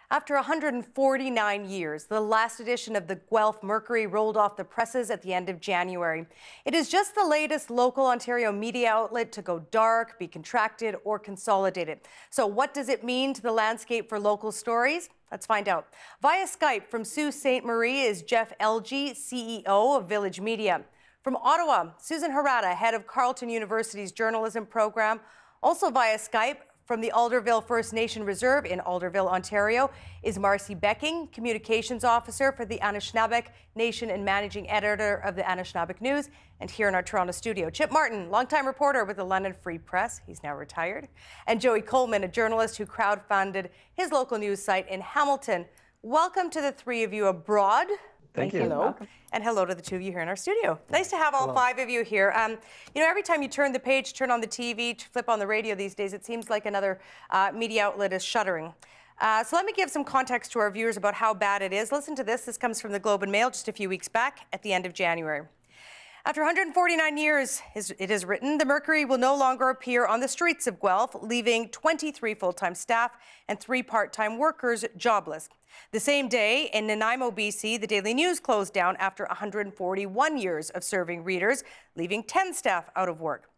After 149 years, the last edition of the Guelph Mercury rolled off the presses at the end of January. It is just the latest local Ontario media outlet to go dark, be contracted, or consolidated. So what does it mean to the landscape for local stories? Let's find out. Via Skype from Sault Ste. Marie is Jeff Elgie, CEO of Village Media. From Ottawa, Susan Harada, head of Carleton University's journalism program. Also via Skype, from the Alderville First Nation Reserve in Alderville, Ontario, is Marcy Becking, Communications Officer for the Anishinaabe Nation and Managing Editor of the Anishinaabe News. And here in our Toronto studio, Chip Martin, longtime reporter with the London Free Press. He's now retired. And Joey Coleman, a journalist who crowdfunded his local news site in Hamilton. Welcome to the three of you abroad. Thank you. Hello. And hello to the two of you here in our studio. Nice to have all five of you here. You know, every time you turn the page, turn on the TV, flip on the radio these days, it seems like another media outlet is shuttering. So let me give some context to our viewers about how bad it is. Listen to this. This comes from the Globe and Mail just a few weeks back at the end of January. After 149 years, it is written, the Mercury will no longer appear on the streets of Guelph, leaving 23 full-time staff and 3 part-time workers jobless. The same day, in Nanaimo, BC, the Daily News closed down after 141 years of serving readers, leaving 10 staff out of work.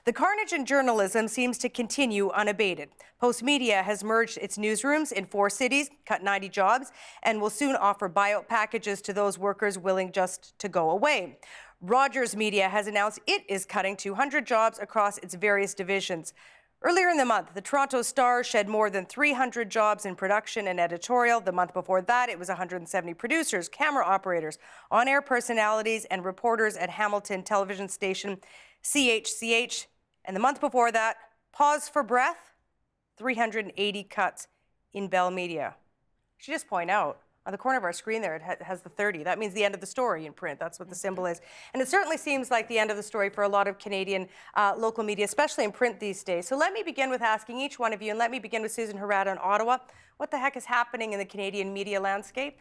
The carnage in journalism seems to continue unabated. Postmedia has merged its newsrooms in 4 cities, cut 90 jobs, and will soon offer buyout packages to those workers willing just to go away. Rogers Media has announced it is cutting 200 jobs across its various divisions. Earlier in the month, the Toronto Star shed more than 300 jobs in production and editorial. The month before that, it was 170 producers, camera operators, on-air personalities, and reporters at Hamilton television station CHCH. And the month before that, pause for breath, 380 cuts in Bell Media. I should just point out, on the corner of our screen there, it has the 30. That means the end of the story in print. That's what the symbol is. And it certainly seems like the end of the story for a lot of Canadian local media, especially in print these days. So let me begin with asking each one of you, and let me begin with Susan Harada in Ottawa. What the heck is happening in the Canadian media landscape?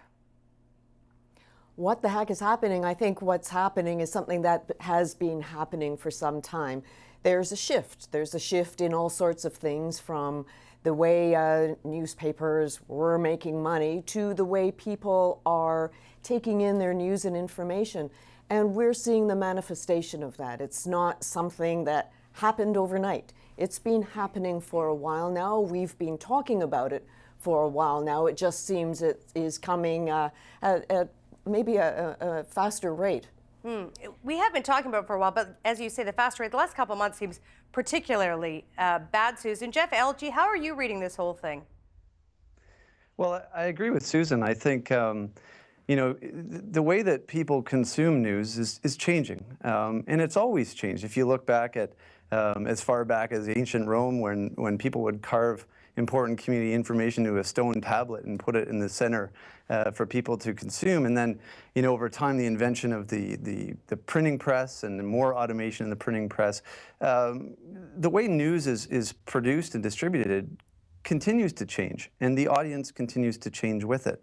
What the heck is happening? I think what's happening is something that has been happening for some time. There's a shift. There's a shift in all sorts of things, from the way newspapers were making money to the way people are taking in their news and information. And we're seeing the manifestation of that. It's not something that happened overnight. It's been happening for a while now. We've been talking about it for a while now. It just seems it is coming at maybe a faster rate. We have been talking about it for a while, but as you say, the fast rate, the last couple of months seems particularly bad, Susan. Jeff Elgie, how are you reading this whole thing? Well, I agree with Susan. I think, you know, the way that people consume news is changing, and it's always changed. If you look back at as far back as ancient Rome, when people would carve important community information to a stone tablet and put it in the center for people to consume. And then, you know, over time, the invention of the printing press and more automation in the printing press, the way news is produced and distributed continues to change, and the audience continues to change with it.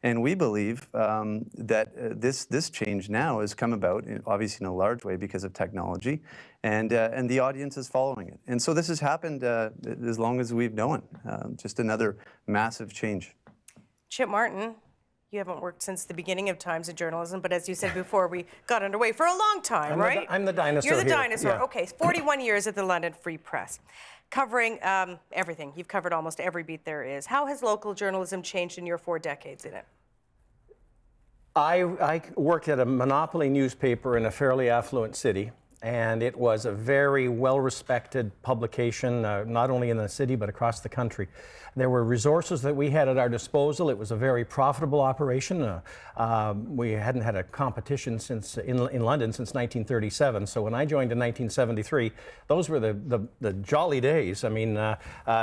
And we believe that this change now has come about, obviously in a large way, because of technology, and the audience is following it. And so this has happened as long as we've known, just another massive change. Chip Martin, you haven't worked since the beginning of times in journalism, but as you said before, we got underway for a long time, right? I'm the dinosaur. You're the here. dinosaur. Yeah. Okay, 41 years at the London Free Press, covering everything. You've covered almost every beat there is. How has local journalism changed in your 4 decades in it? I worked at a monopoly newspaper in a fairly affluent city, and it was a very well-respected publication, not only in the city but across the country. There were resources that we had at our disposal. It was a very profitable operation. We hadn't had a competition since in London since 1937. So when I joined in 1973, those were the jolly days. I mean,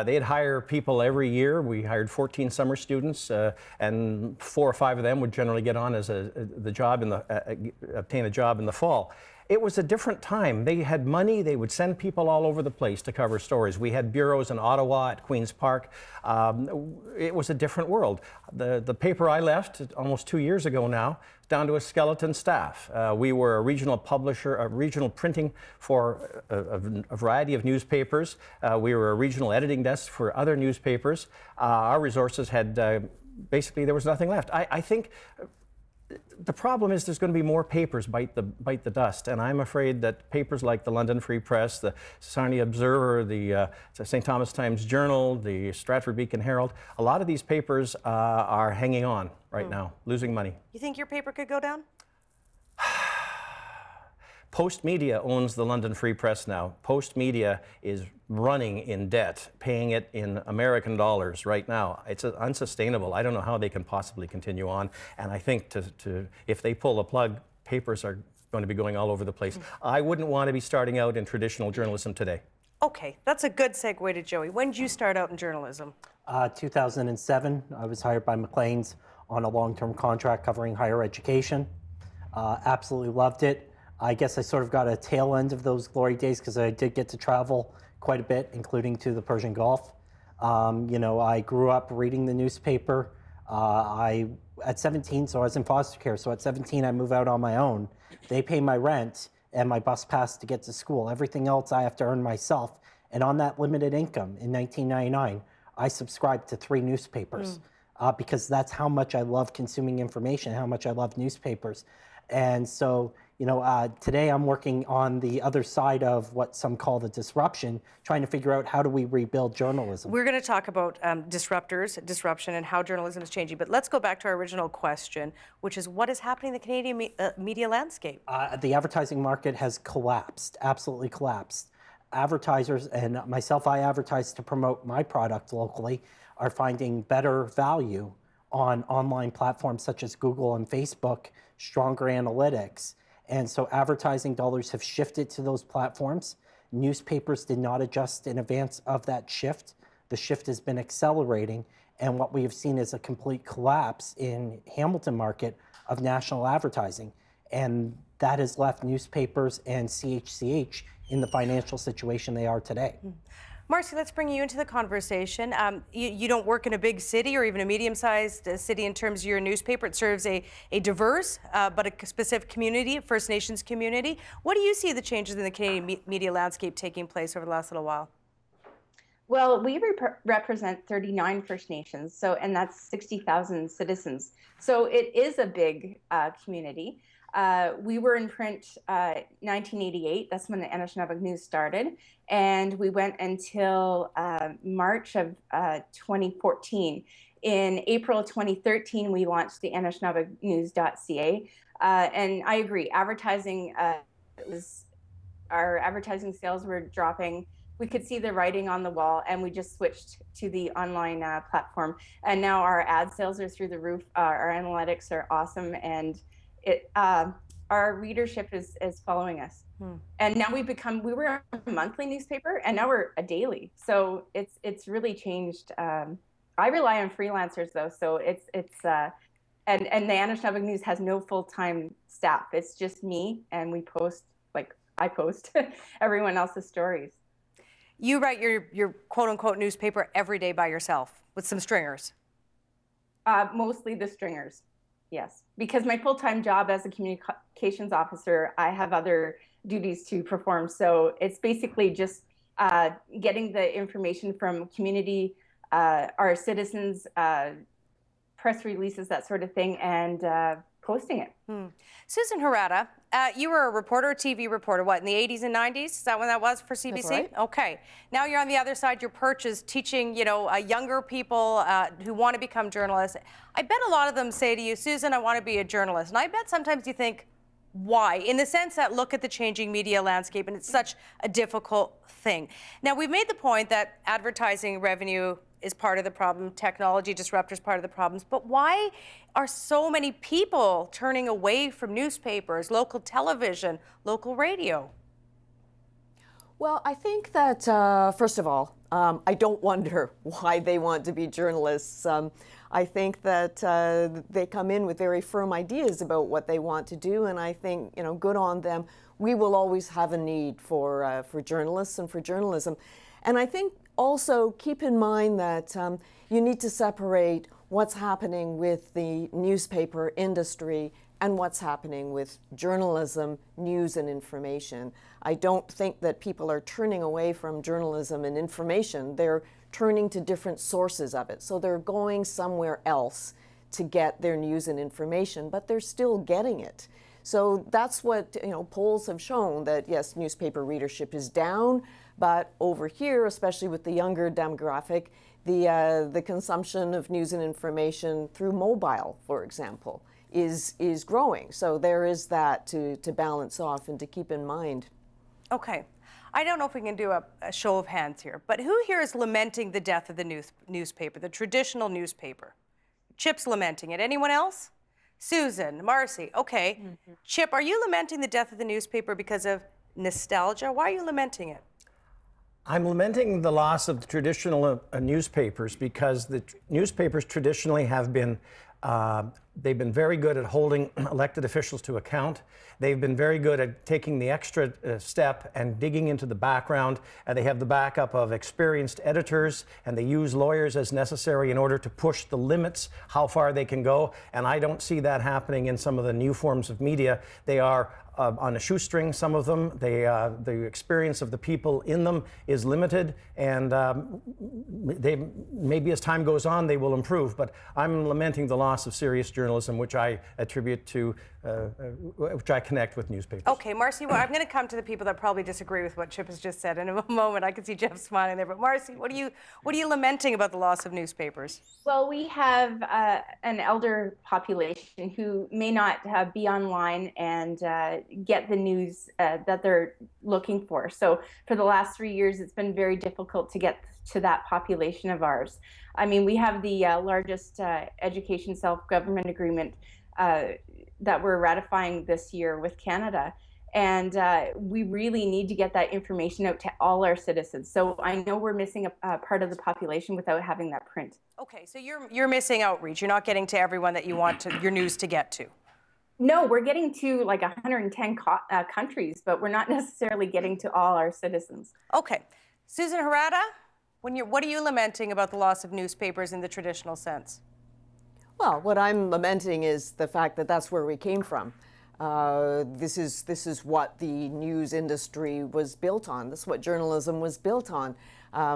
they'd hire people every year. We hired 14 summer students, and 4 or 5 of them would generally get on as obtain a job in the fall. It was a different time. They had money. They would send people all over the place to cover stories. We had bureaus in Ottawa, at Queen's Park. It was a different world. The paper I left almost 2 years ago now, down to a skeleton staff. We were a regional publisher, a regional printing for a variety of newspapers. We were a regional editing desk for other newspapers. Our resources had basically there was nothing left. I think the problem is there's going to be more papers bite the dust, and I'm afraid that papers like the London Free Press, the Sarnia Observer, the St. Thomas Times Journal, the Stratford Beacon Herald, a lot of these papers are hanging on right now, losing money. You think your paper could go down? Post Media owns the London Free Press now. Post Media is running in debt, paying it in American dollars right now. It's unsustainable. I don't know how they can possibly continue on. And I think if they pull the plug, papers are going to be going all over the place. I wouldn't want to be starting out in traditional journalism today. Okay, that's a good segue to Joey. When did you start out in journalism? 2007. I was hired by Maclean's on a long-term contract covering higher education. Absolutely loved it. I guess I sort of got a tail end of those glory days because I did get to travel quite a bit, including to the Persian Gulf. I grew up reading the newspaper. At 17, so I was in foster care. So at 17, I move out on my own. They pay my rent and my bus pass to get to school. Everything else I have to earn myself. And on that limited income in 1999, I subscribed to 3 newspapers because that's how much I love consuming information, how much I love newspapers. And so, today I'm working on the other side of what some call the disruption, trying to figure out how do we rebuild journalism. We're going to talk about disruption, and how journalism is changing. But let's go back to our original question, which is what is happening in the Canadian media landscape? The advertising market has collapsed, absolutely collapsed. Advertisers, and myself, I advertise to promote my product locally, are finding better value on online platforms such as Google and Facebook, stronger analytics. And so advertising dollars have shifted to those platforms. Newspapers did not adjust in advance of that shift. The shift has been accelerating. And what we have seen is a complete collapse in Hamilton market of national advertising. And that has left newspapers and CHCH in the financial situation they are today. Marcy, let's bring you into the conversation. You don't work in a big city or even a medium-sized city in terms of your newspaper. It serves a diverse but a specific community, First Nations community. What do you see the changes in the Canadian media landscape taking place over the last little while? Well, we represent 39 First Nations, and that's 60,000 citizens. So it is a big community. We were in print 1988. That's when the Anishinaabe News started. And we went until March of 2014. In April 2013, we launched the AnishinaabegNews.ca. And I agree, our advertising sales were dropping. We could see the writing on the wall, and we just switched to the online platform. And now our ad sales are through the roof. Our analytics are awesome, and our readership is following us. And now we were a monthly newspaper, and now we're a daily. So it's really changed. I rely on freelancers though, so it's and the Anishinaabe News has no full-time staff. It's just me, and we post, I post everyone else's stories. You write your quote-unquote newspaper every day by yourself with some stringers? Mostly the stringers, yes. Because my full-time job as a communications officer, I have other duties to perform. So it's basically just getting the information from community, our citizens, press releases, that sort of thing, and posting it. Susan Harada, you were a reporter, a TV reporter, in the 80s and 90s? Is that when that was for CBC? That's right. Okay. Now you're on the other side, your perch is teaching, younger people who want to become journalists. I bet a lot of them say to you, Susan, I want to be a journalist. And I bet sometimes you think, why? In the sense that look at the changing media landscape, and it's such a difficult thing. Now, we've made the point that advertising revenue is part of the problem, technology disruptors part of the problems, but why are so many people turning away from newspapers, local television, local radio? Well, I think that, first of all, I don't wonder why they want to be journalists. I think that they come in with very firm ideas about what they want to do, and I think, good on them. We will always have a need for journalists and for journalism. And I think also keep in mind that you need to separate what's happening with the newspaper industry and what's happening with journalism, news, and information. I don't think that people are turning away from journalism and information. They're turning to different sources of it. So they're going somewhere else to get their news and information, but they're still getting it. So that's what, polls have shown, that yes, newspaper readership is down, but over here, especially with the younger demographic, the consumption of news and information through mobile, for example, is growing. So there is that to balance off and to keep in mind. Okay. I don't know if we can do a show of hands here, but who here is lamenting the death of the newspaper, the traditional newspaper? Chip's lamenting it. Anyone else? Susan, Marcy, okay. Chip, are you lamenting the death of the newspaper because of nostalgia? Why are you lamenting it? I'm lamenting the loss of the traditional newspapers because the newspapers traditionally have been they've been very good at holding elected officials to account. They've been very good at taking the extra step and digging into the background. They have the backup of experienced editors, and they use lawyers as necessary in order to push the limits, how far they can go. And I don't see that happening in some of the new forms of media. They are on a shoestring, some of them. The experience of the people in them is limited, and they maybe as time goes on they will improve. But I'm lamenting the loss of serious journalism, which I attribute to, which I connect with newspapers. Okay, Marcy, well, I'm going to come to the people that probably disagree with what Chip has just said in a moment. I can see Jeff smiling there, but Marcy, what are you lamenting about the loss of newspapers? Well, we have an elder population who may not be online and get the news that they're looking for. So for the last 3 years, it's been very difficult to get to that population of ours. I mean, we have the largest education self-government agreement that we're ratifying this year with Canada. And we really need to get that information out to all our citizens. So I know we're missing a part of the population without having that print. Okay, so you're missing outreach. You're not getting to everyone that you want your news to get to. No, we're getting to like 110 countries, but we're not necessarily getting to all our citizens. Okay. Susan Harada, what are you lamenting about the loss of newspapers in the traditional sense? Well, what I'm lamenting is the fact that that's where we came from. This is what the news industry was built on. This is what journalism was built on.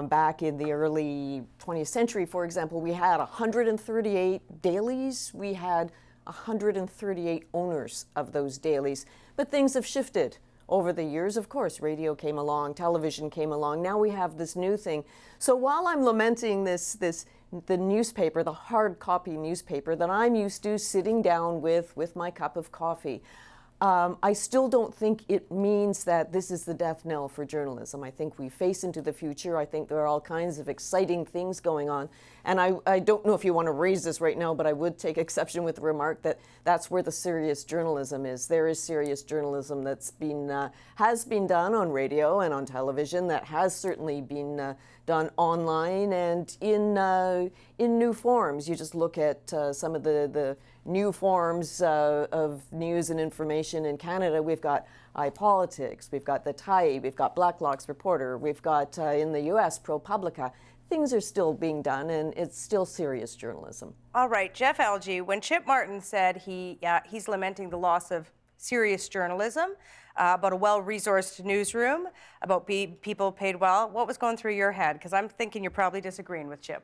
Back in the early 20th century, for example, we had 138 dailies. We had 138 owners of those dailies. But things have shifted over the years. Of course, radio came along, television came along. Now we have this new thing. So while I'm lamenting the newspaper, the hard copy newspaper that I'm used to sitting down with my cup of coffee, I still don't think it means that this is the death knell for journalism. I think we face into the future. I think there are all kinds of exciting things going on. And I don't know if you want to raise this right now, but I would take exception with the remark that that's where the serious journalism is. There is serious journalism that's has been done on radio and on television, that has certainly been done online and in new forms. You just look at some of the new forms of news and information in Canada. We've got iPolitics, we've got The Type, we've got Blacklock's Reporter, we've got in the US, ProPublica. Things are still being done, and it's still serious journalism. All right, Jeff Algie, when Chip Martin said he's lamenting the loss of serious journalism, about a well-resourced newsroom, about people paid well, what was going through your head? Because I'm thinking you're probably disagreeing with Chip.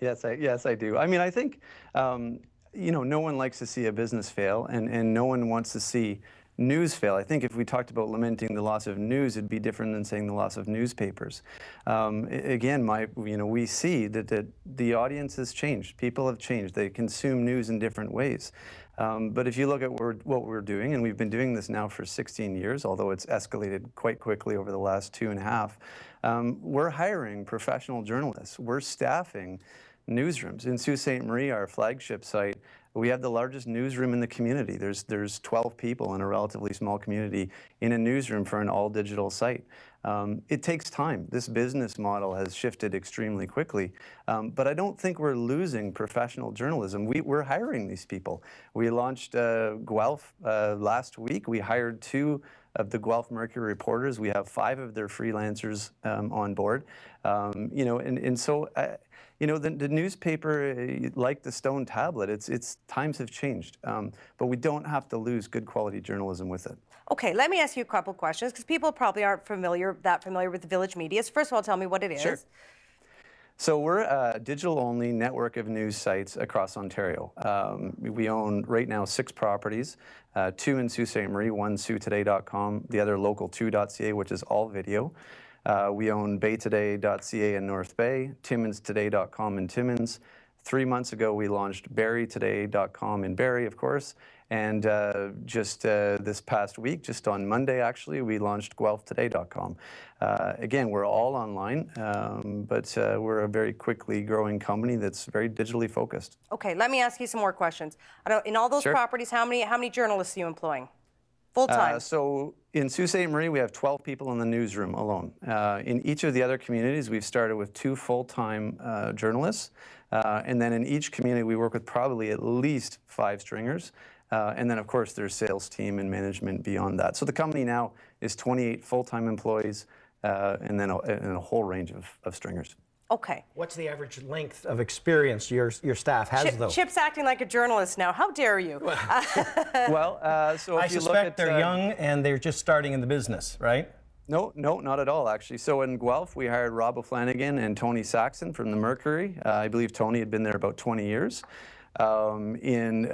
Yes, I do. I mean, I think, no one likes to see a business fail, and no one wants to see news fail. I think if we talked about lamenting the loss of news, it'd be different than saying the loss of newspapers. Again, we see that the audience has changed. People have changed. They consume news in different ways. But if you look at what we're doing, and we've been doing this now for 16 years, although it's escalated quite quickly over the last 2.5, we're hiring professional journalists. We're staffing newsrooms. In Sault Ste. Marie, our flagship site, we have the largest newsroom in the community. There's 12 people in a relatively small community in a newsroom for an all-digital site. It takes time. This business model has shifted extremely quickly, but I don't think we're losing professional journalism. We're hiring these people. We launched Guelph last week. We hired 2 of the Guelph Mercury reporters. We have 5 of their freelancers on board. The newspaper, like the stone tablet, it's times have changed, but we don't have to lose good quality journalism with it. Okay, let me ask you a couple questions, because people probably aren't that familiar with the Village Media. So first of all, tell me what it is. Sure. So we're a digital-only network of news sites across Ontario. We own right now 6 properties, 2 in Sault Ste. Marie, one SiouxToday.com, the other local2.ca, which is all video. We own baytoday.ca in North Bay, timmonstoday.com in Timmins. 3 months ago, we launched barrytoday.com in Barrie, of course. And just this past week, just on Monday actually, we launched guelphtoday.com. Again, we're all online, but we're a very quickly growing company that's very digitally focused. Okay, let me ask you some more questions. I don't, in all those Sure. properties, how many journalists are you employing? Full-time? So in Sault Ste. Marie, we have 12 people in the newsroom alone. In each of the other communities, we've started with 2 full-time journalists. And then in each community, we work with probably at least 5 stringers. And then, of course, there's sales team and management beyond that. So the company now is 28 full-time employees and then a whole range of stringers. Okay. What's the average length of experience your staff has, though? Chip's acting like a journalist now. How dare you? Well, so if I you suspect look at, they're young and they're just starting in the business, right? No, not at all, actually. So in Guelph, we hired Rob O'Flanagan and Tony Saxon from the Mercury. I believe Tony had been there about 20 years. In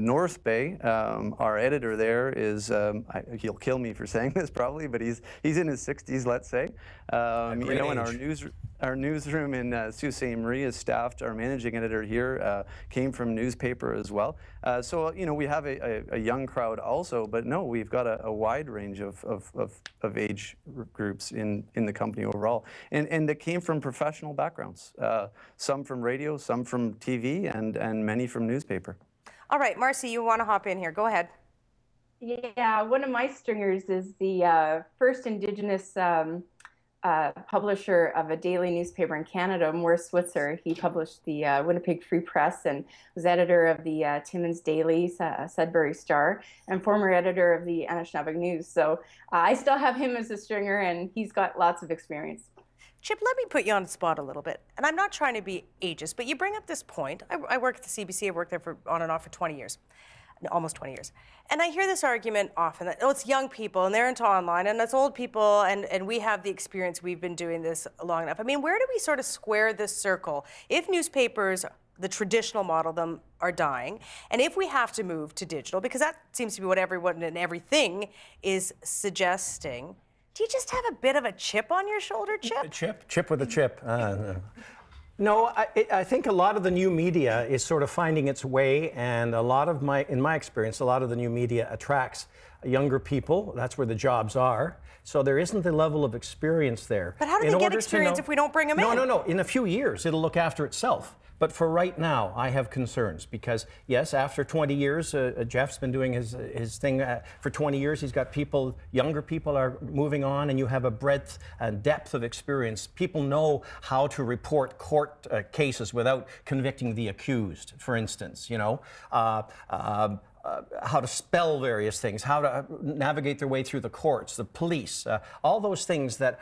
North Bay, our editor there is, he'll kill me for saying this probably, but he's in his 60s, let's say. You know, and our newsroom in Sault Ste. Marie is staffed. Our managing editor here came from newspaper as well. So, you know, we have a young crowd also, but no, we've got a wide range of age groups in the company overall. And that came from professional backgrounds. Some from radio, some from TV, and many from newspaper. All right, Marcy, you want to hop in here. Go ahead. Yeah, one of my stringers is the first Indigenous publisher of a daily newspaper in Canada, Morris Switzer. He published the Winnipeg Free Press and was editor of the Timmins Daily, Sudbury Star, and former editor of the Anishinaabe News. So I still have him as a stringer, and he's got lots of experience. Chip, let me put you on the spot a little bit. And I'm not trying to be ageist, but you bring up this point. I work at the CBC. I worked there for on and off for 20 years. Almost 20 years. And I hear this argument often that, oh, it's young people and they're into online and it's old people and we have the experience, we've been doing this long enough. I mean, where do we sort of square this circle? If newspapers, the traditional model of them, are dying, and if we have to move to digital, because that seems to be what everyone and everything is suggesting, do you just have a bit of a chip on your shoulder, Chip? Chip with a chip. No, I think a lot of the new media is sort of finding its way, and in my experience, a lot of the new media attracts younger people. That's where the jobs are. So there isn't the level of experience there. But how do they get experience if we don't bring them in? No. In a few years, it'll look after itself. But for right now, I have concerns because, yes, after 20 years, Jeff's been doing his thing for 20 years. He's got people, younger people are moving on, and you have a breadth and depth of experience. People know how to report court cases without convicting the accused, for instance, you know. How to spell various things, how to navigate their way through the courts, the police, all those things that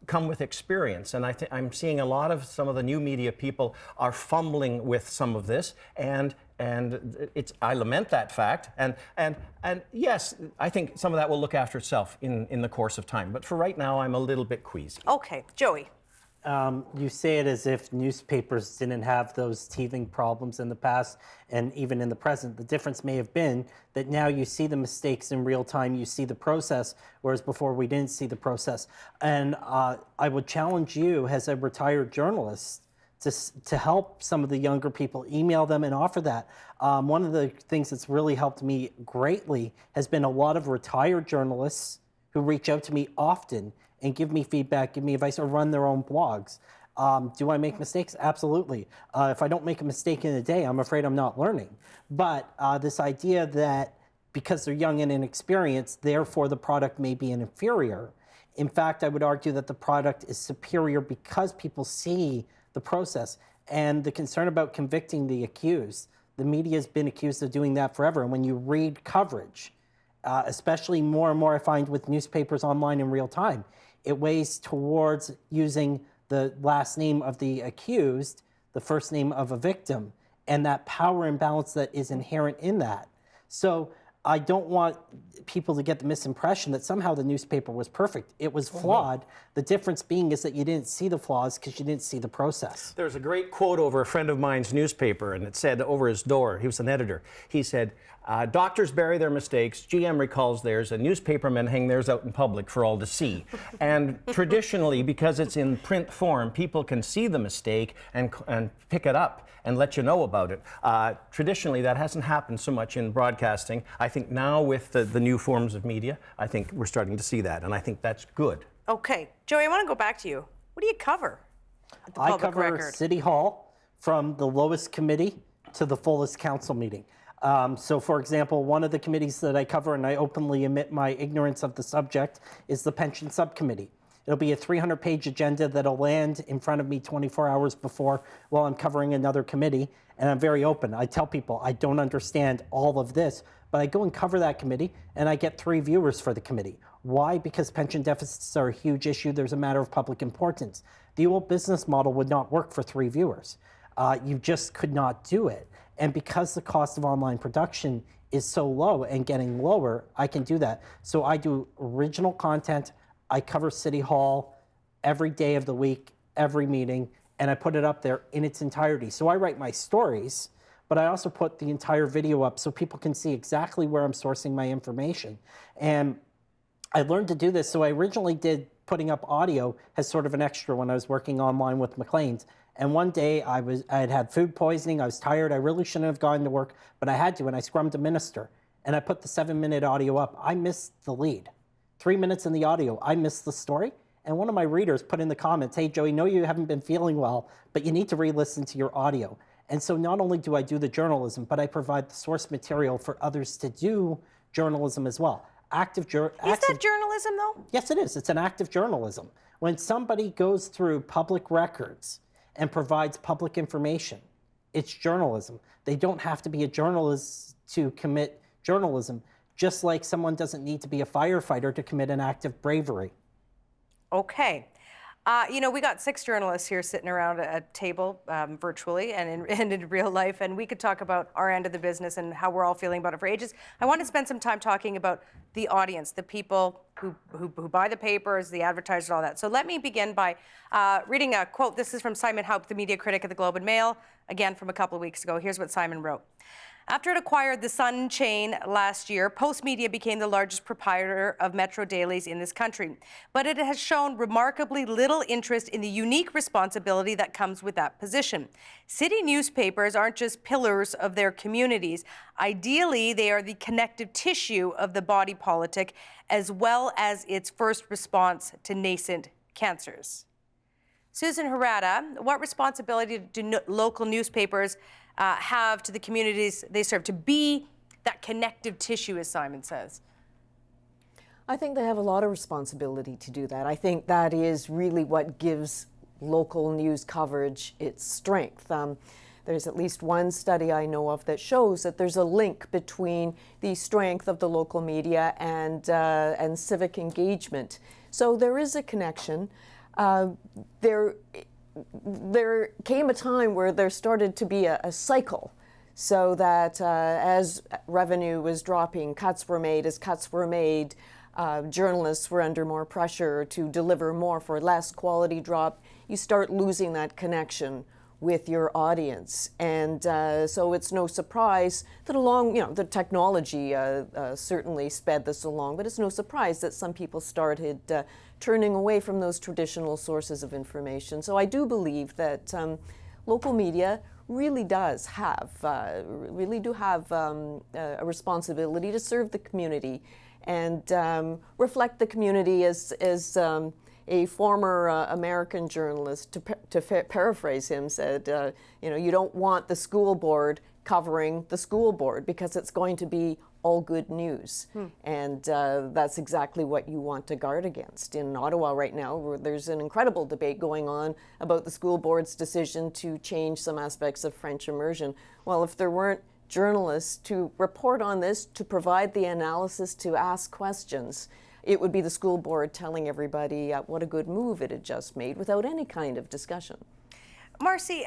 come with experience. And I'm seeing some of the new media people are fumbling with some of this, and I lament that fact. And yes, I think some of that will look after itself in the course of time. But for right now, I'm a little bit queasy. Okay, Joey. You say it as if newspapers didn't have those teething problems in the past and even in the present. The difference may have been that now you see the mistakes in real time, you see the process, whereas before we didn't see the process. And I would challenge you as a retired journalist to help some of the younger people, email them and offer that. One of the things that's really helped me greatly has been a lot of retired journalists who reach out to me often and give me feedback, give me advice, or run their own blogs. Do I make mistakes? Absolutely. If I don't make a mistake in a day, I'm afraid I'm not learning. But this idea that because they're young and inexperienced, therefore the product may be inferior. In fact, I would argue that the product is superior because people see the process. And the concern about convicting the accused, the media has been accused of doing that forever. And when you read coverage, especially more and more I find with newspapers online in real time, it weighs towards using the last name of the accused, the first name of a victim, and that power imbalance that is inherent in that. So I don't want people to get the misimpression that somehow the newspaper was perfect. It was flawed. The difference being is that you didn't see the flaws because you didn't see the process. There's a great quote over a friend of mine's newspaper, and it said over his door, he was an editor, he said, doctors bury their mistakes, GM recalls theirs, and newspapermen hang theirs out in public for all to see. And traditionally, because it's in print form, people can see the mistake and pick it up and let you know about it. Traditionally, that hasn't happened so much in broadcasting. I think now with the new forms of media, I think we're starting to see that, and I think that's good. Okay, Joey, I want to go back to you. What do you cover at the I public cover record? City Hall from the lowest committee to the fullest council meeting. So for example, one of the committees that I cover, and I openly admit my ignorance of the subject, is the pension subcommittee. It'll be a 300-page agenda that'll land in front of me 24 hours before while I'm covering another committee, and I'm very open. I tell people I don't understand all of this, but I go and cover that committee, and I get 3 viewers for the committee. Why? Because pension deficits are a huge issue. There's a matter of public importance. The old business model would not work for 3 viewers. You just could not do it. And because the cost of online production is so low and getting lower, I can do that. So I do original content. I cover City Hall every day of the week, every meeting, and I put it up there in its entirety. So I write my stories, but I also put the entire video up so people can see exactly where I'm sourcing my information. And I learned to do this. So I originally did putting up audio as sort of an extra when I was working online with McLean's. And one day I had had food poisoning. I was tired. I really shouldn't have gone to work, but I had to, and I scrummed a minister. And I put the 7-minute audio up. I missed the lead. 3 minutes in the audio, I missed the story. And one of my readers put in the comments, hey, Joey, know you haven't been feeling well, but you need to re-listen to your audio. And so not only do I do the journalism, but I provide the source material for others to do journalism as well. Is that journalism, though? Yes, it is. It's an active journalism. When somebody goes through public records and provides public information, it's journalism. They don't have to be a journalist to commit journalism, just like someone doesn't need to be a firefighter to commit an act of bravery. Okay. You know, we got 6 journalists here sitting around a table virtually and in real life, and we could talk about our end of the business and how we're all feeling about it for ages. I want to spend some time talking about the audience, the people who buy the papers, the advertisers, all that. So let me begin by reading a quote. This is from Simon Haupt, the media critic of the Globe and Mail, again from a couple of weeks ago. Here's what Simon wrote. After it acquired the Sun chain last year, Postmedia became the largest proprietor of metro dailies in this country. But it has shown remarkably little interest in the unique responsibility that comes with that position. City newspapers aren't just pillars of their communities. Ideally, they are the connective tissue of the body politic, as well as its first response to nascent cancers. Susan Harada, what responsibility do local newspapers have to the communities they serve to be that connective tissue, as Simon says? I think they have a lot of responsibility to do that. I think that is really what gives local news coverage its strength. There's at least one study I know of that shows that there's a link between the strength of the local media and civic engagement. So there is a connection. There came a time where there started to be a cycle, so that as revenue was dropping, cuts were made. As cuts were made, journalists were under more pressure to deliver more for less. Quality dropped. You start losing that connection with your audience, and so it's no surprise that the technology certainly sped this along, but it's no surprise that some people started turning away from those traditional sources of information. So I do believe that local media really do have a responsibility to serve the community and reflect the community as a former American journalist, to paraphrase him, said, you don't want the school board covering the school board because it's going to be all good news. And that's exactly what you want to guard against. In Ottawa right now, there's an incredible debate going on about the school board's decision to change some aspects of French immersion. Well, if there weren't journalists to report on this, to provide the analysis, to ask questions, it would be the school board telling everybody what a good move it had just made without any kind of discussion. Marcy,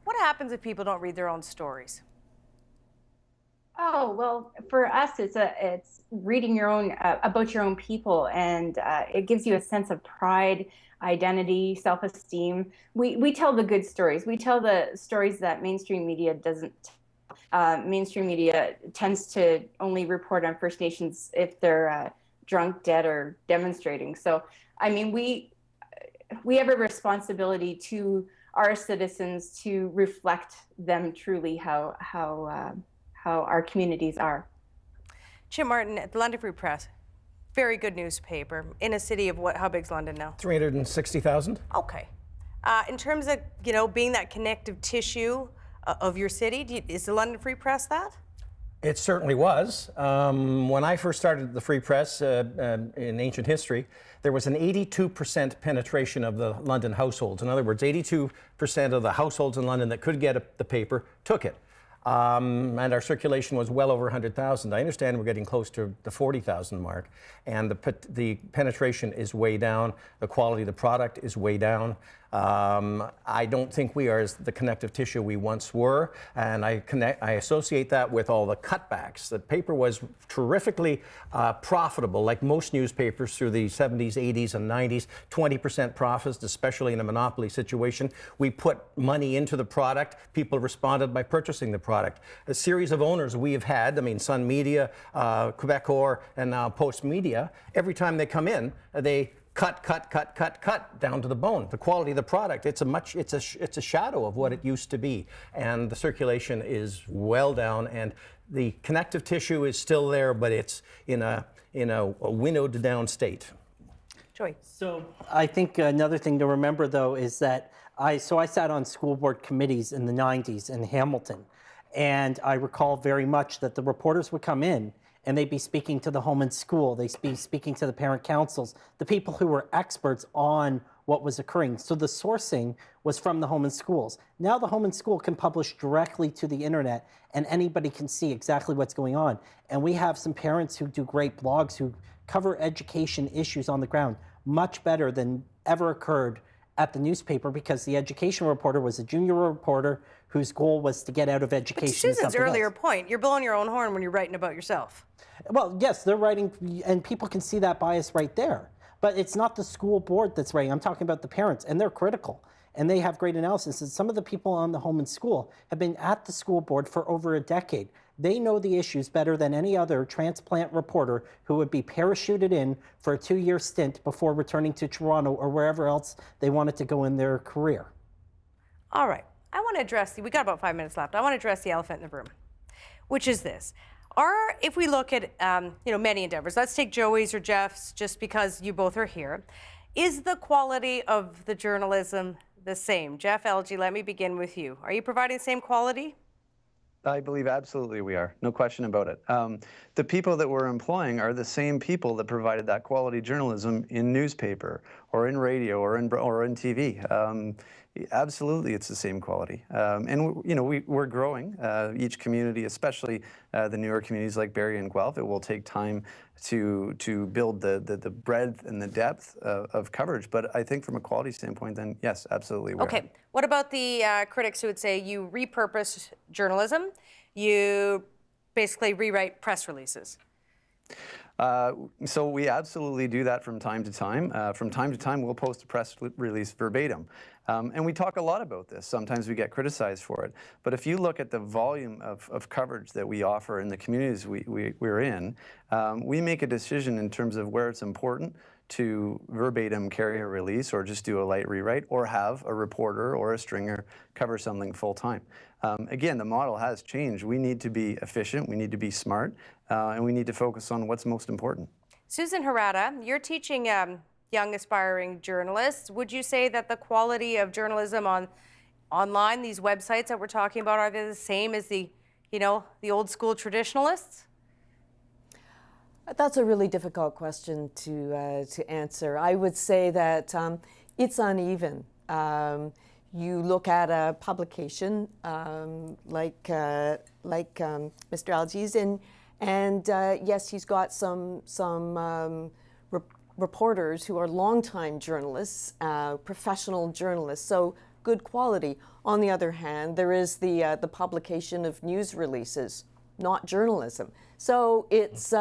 what happens if people don't read their own stories? Oh, well, for us, it's reading your own about your own people, and it gives you a sense of pride, identity, self-esteem. We tell the good stories. We tell the stories that mainstream media doesn't. Mainstream media tends to only report on First Nations if they're drunk, dead, or demonstrating. So, I mean, we have a responsibility to our citizens to reflect them truly how our communities are. Jim Martin at the London Free Press, very good newspaper in a city of what? How big's London now? 360,000. Okay. In terms of being that connective tissue of your city, is the London Free Press that? It certainly was. When I first started the Free Press in ancient history, there was an 82% penetration of the London households. In other words, 82% of the households in London that could get the paper took it. And our circulation was well over 100,000. I understand we're getting close to the 40,000 mark, and the penetration is way down. The quality of the product is way down. I don't think we are as the connective tissue we once were, and I associate that with all the cutbacks. The paper was terrifically profitable, like most newspapers through the 70s, 80s, and 90s, 20% profits, especially in a monopoly situation. We put money into the product. People responded by purchasing the product. A series of owners we have had, I mean, Sun Media, Quebecor, and now Post Media, every time they come in, they cut down to the bone. The quality of the product, it's a shadow of what it used to be, and the circulation is well down, and the connective tissue is still there, but it's in a winnowed down state. Joy. So I think another thing to remember, though, is that I sat on school board committees in the 90s in Hamilton, and I recall very much that the reporters would come in and they'd be speaking to the home and school, they'd be speaking to the parent councils, the people who were experts on what was occurring. So the sourcing was from the home and schools. Now the home and school can publish directly to the internet, and anybody can see exactly what's going on. And we have some parents who do great blogs who cover education issues on the ground much better than ever occurred at the newspaper, because the education reporter was a junior reporter whose goal was to get out of education. But Susan's earlier point, you're blowing your own horn when you're writing about yourself. Well, yes, they're writing, and people can see that bias right there. But it's not the school board that's writing. I'm talking about the parents, and they're critical, and they have great analysis. And some of the people on the home and school have been at the school board for over a decade. They know the issues better than any other transplant reporter who would be parachuted in for a 2-year stint before returning to Toronto or wherever else they wanted to go in their career. All right. I want to address, we got about 5 minutes left. I want to address the elephant in the room, which is this. If we look at many endeavors, let's take Joey's or Jeff's, just because you both are here. Is the quality of the journalism the same? Jeff, LG, let me begin with you. Are you providing the same quality? I believe absolutely we are, no question about it. The people that we're employing are the same people that provided that quality journalism in newspaper or in radio or in TV. Absolutely, it's the same quality. And we're growing. Each community, especially the newer communities like Barrie and Guelph, it will take time to build the breadth and the depth of coverage. But I think from a quality standpoint, then yes, absolutely. Okay. What about the critics who would say you repurpose journalism, you basically rewrite press releases? So we absolutely do that from time to time. From time to time, we'll post a press release verbatim. And we talk a lot about this. Sometimes we get criticized for it. But if you look at the volume of coverage that we offer in the communities we're in, we make a decision in terms of where it's important to verbatim carry a release or just do a light rewrite or have a reporter or a stringer cover something full time. Again, the model has changed. We need to be efficient, we need to be smart, and we need to focus on what's most important. Susan Harada, you're teaching young aspiring journalists. Would you say that the quality of journalism online, these websites that we're talking about, are they the same as the old school traditionalists? That's a really difficult question to answer. I would say that it's uneven. You look at a publication like Mr. Algi's, and yes, he's got some reporters who are longtime journalists, professional journalists, so good quality. On the other hand, there is the publication of news releases. not journalism. So it's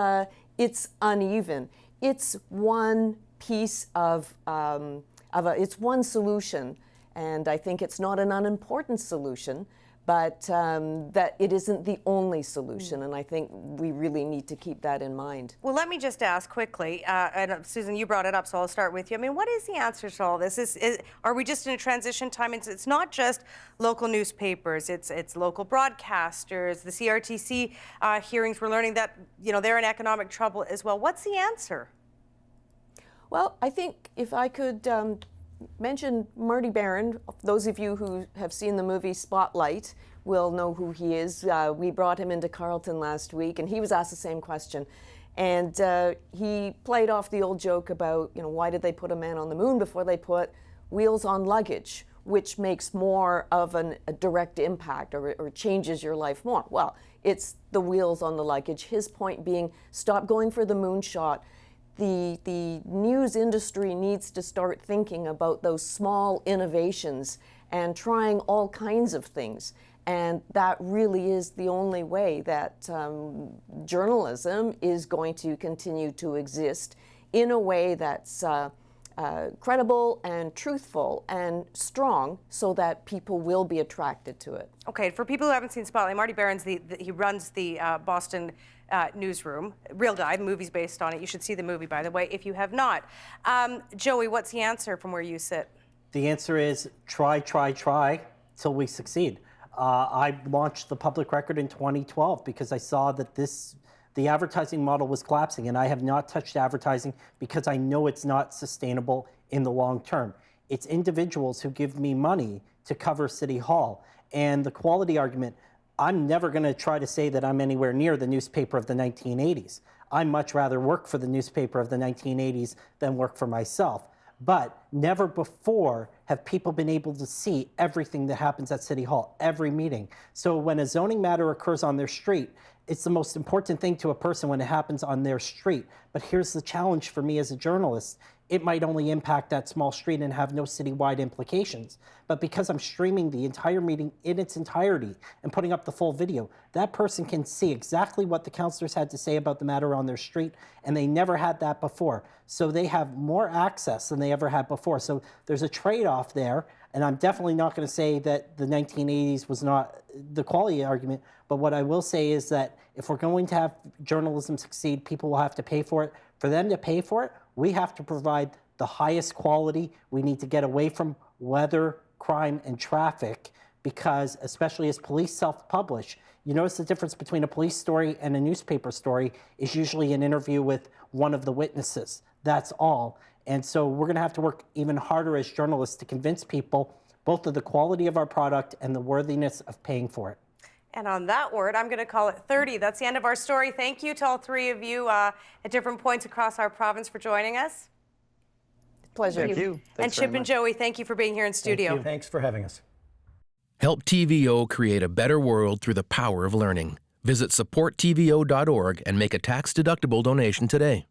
uneven. It's one piece of it's one solution, and I think it's not an unimportant solution, but that it isn't the only solution, and I think we really need to keep that in mind. Well, let me just ask quickly, and Susan, you brought it up, so I'll start with you. I mean, what is the answer to all this? Are we just in a transition time? It's not just local newspapers, it's local broadcasters, the CRTC hearings, we're learning that, you know, they're in economic trouble as well. What's the answer? Well, I think if I could mention Marty Barron. Those of you who have seen the movie Spotlight will know who he is. We brought him into Carleton last week, and he was asked the same question. And he played off the old joke about, you know, why did they put a man on the moon before they put wheels on luggage, which makes more of a direct impact or changes your life more. Well, it's the wheels on the luggage. His point being, stop going for the moonshot. The news industry needs to start thinking about those small innovations and trying all kinds of things. And that really is the only way that journalism is going to continue to exist in a way that's credible and truthful and strong, so that people will be attracted to it. Okay, for people who haven't seen Spotlight, Marty Barron's he runs the Boston newsroom. Real guy, the movie's based on it. You should see the movie, by the way, if you have not. Joey, what's the answer from where you sit? The answer is try till we succeed. I launched the Public Record in 2012 because I saw that the advertising model was collapsing, and I have not touched advertising because I know it's not sustainable in the long term. It's individuals who give me money to cover City Hall. And the quality argument, I'm never going to try to say that I'm anywhere near the newspaper of the 1980s. I'd much rather work for the newspaper of the 1980s than work for myself. But never before have people been able to see everything that happens at City Hall, every meeting. So when a zoning matter occurs on their street, it's the most important thing to a person when it happens on their street. But here's the challenge for me as a journalist. It might only impact that small street and have no citywide implications. But because I'm streaming the entire meeting in its entirety and putting up the full video, that person can see exactly what the councillors had to say about the matter on their street, and they never had that before. So they have more access than they ever had before. So there's a trade-off there, and I'm definitely not going to say that the 1980s was not the quality argument, but what I will say is that if we're going to have journalism succeed, people will have to pay for it. For them to pay for it, we have to provide the highest quality. We need to get away from weather, crime, and traffic, because especially as police self-publish, you notice the difference between a police story and a newspaper story is usually an interview with one of the witnesses. That's all. And so we're going to have to work even harder as journalists to convince people both of the quality of our product and the worthiness of paying for it. And on that word, I'm going to call it 30. That's the end of our story. Thank you to all three of you at different points across our province for joining us. Pleasure. Thank you. And Chip and Joey, thank you for being here in studio. Thanks for having us. Help TVO create a better world through the power of learning. Visit supporttvo.org and make a tax-deductible donation today.